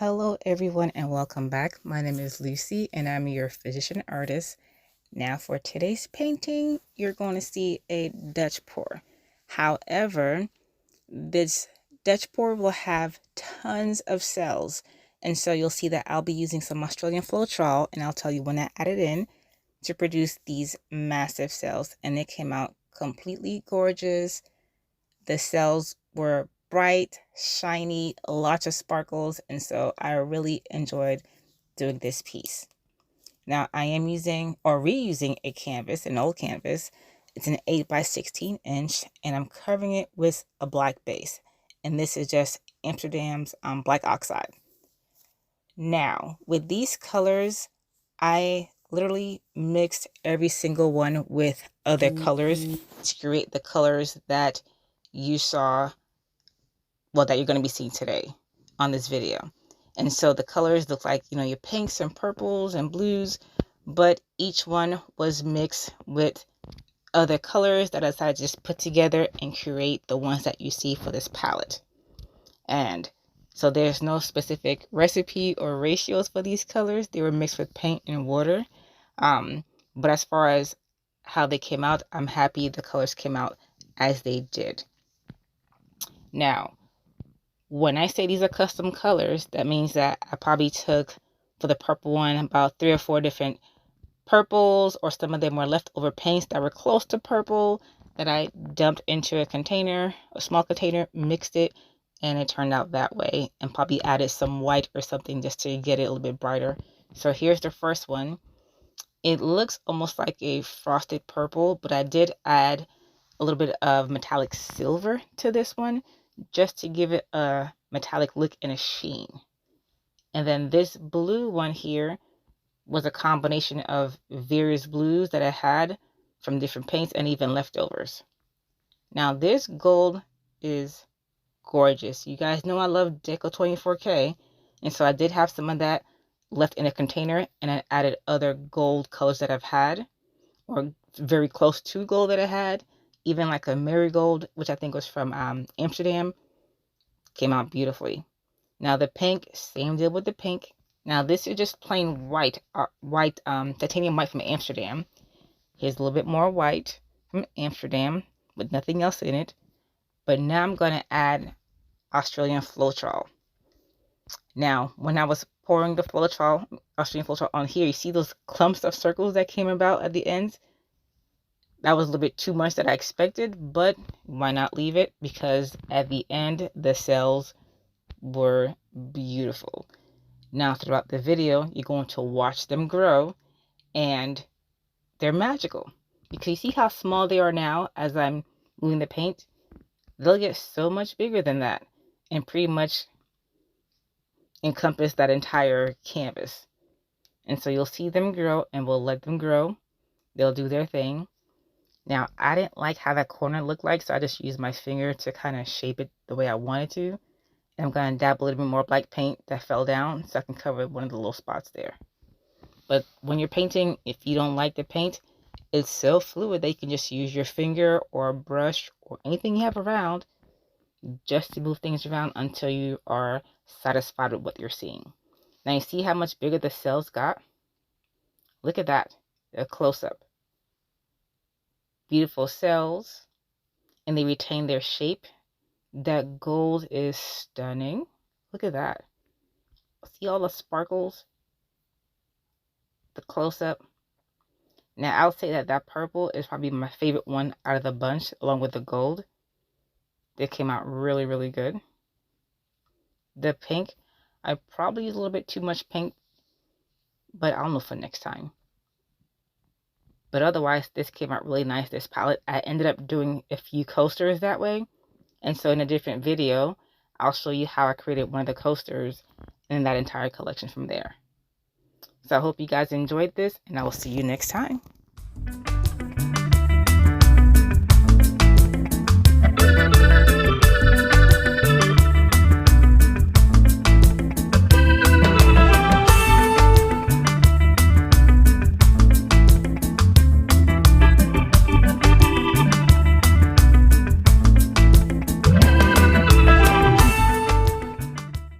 Hello everyone and welcome back. My name is Lucie and I'm your physician artist. Now for today's painting, you're going to see a Dutch pour. However, this Dutch pour will have tons of cells. And so you'll see that I'll be using some Australian Floetrol, and I'll tell you when I add it in to produce these massive cells. And it came out completely gorgeous. The cells were bright, shiny, lots of sparkles, and so I really enjoyed doing this piece. Now I am using or reusing a canvas, an old canvas. It's an 8 by 16 inch, and I'm covering it with a black base. And this is just Amsterdam's black oxide. Now with these colors, I literally mixed every single one with other colors to create the colors that you saw, well, that you're going to be seeing today on this video. And so the colors look like, your pinks and purples and blues, but each one was mixed with other colors that I decided to just put together and create the ones that you see for this palette. And so there's no specific recipe or ratios for these colors. They were mixed with paint and water. But as far as how they came out, I'm happy the colors came out as they did. Now, when I say these are custom colors, that means that I probably took, for the purple one, about 3 or 4 different purples, or some of them were leftover paints that were close to purple that I dumped into a container, a small container, mixed it, and it turned out that way, and probably added some white or something just to get it a little bit brighter. So here's the first one. It looks almost like a frosted purple, but I did add a little bit of metallic silver to this one just to give it a metallic look and a sheen. And then this blue one here was a combination of various blues that I had from different paints and even leftovers. Now this gold is gorgeous. You guys know I love Deco 24K, and so I did have some of that left in a container, and I added other gold colors that I've had, or very close to gold that I had, even like a marigold, which I think was from Amsterdam, came out beautifully. Now the pink, same deal with the pink. Now this is just plain white, titanium white from Amsterdam. Here's a little bit more white from Amsterdam with nothing else in it. But now I'm going to add Australian Floetrol. Now, when I was pouring the Australian Floetrol on here, you see those clumps of circles that came about at the ends? That was a little bit too much that I expected, but why not leave it? Because at the end, the cells were beautiful. Now, throughout the video, you're going to watch them grow, and they're magical. Because you see how small they are now as I'm moving the paint? They'll get so much bigger than that and pretty much encompass that entire canvas. And so you'll see them grow, and we'll let them grow. They'll do their thing. Now, I didn't like how that corner looked like, so I just used my finger to kind of shape it the way I wanted to. And I'm going to dab a little bit more black paint that fell down so I can cover one of the little spots there. But when you're painting, if you don't like the paint, it's so fluid that you can just use your finger or a brush or anything you have around just to move things around until you are satisfied with what you're seeing. Now you see how much bigger the cells got? Look at that, a close-up. Beautiful cells, and they retain their shape. That gold is stunning. Look at that. See all the sparkles? The close-up. Now I'll say that purple is probably my favorite one out of the bunch, along with the gold. They came out really, really good. The pink, I probably used a little bit too much pink, but I'll know for next time. But otherwise, this came out really nice, this palette. I ended up doing a few coasters that way. And so in a different video, I'll show you how I created one of the coasters and that entire collection from there. So I hope you guys enjoyed this, and I will see you next time.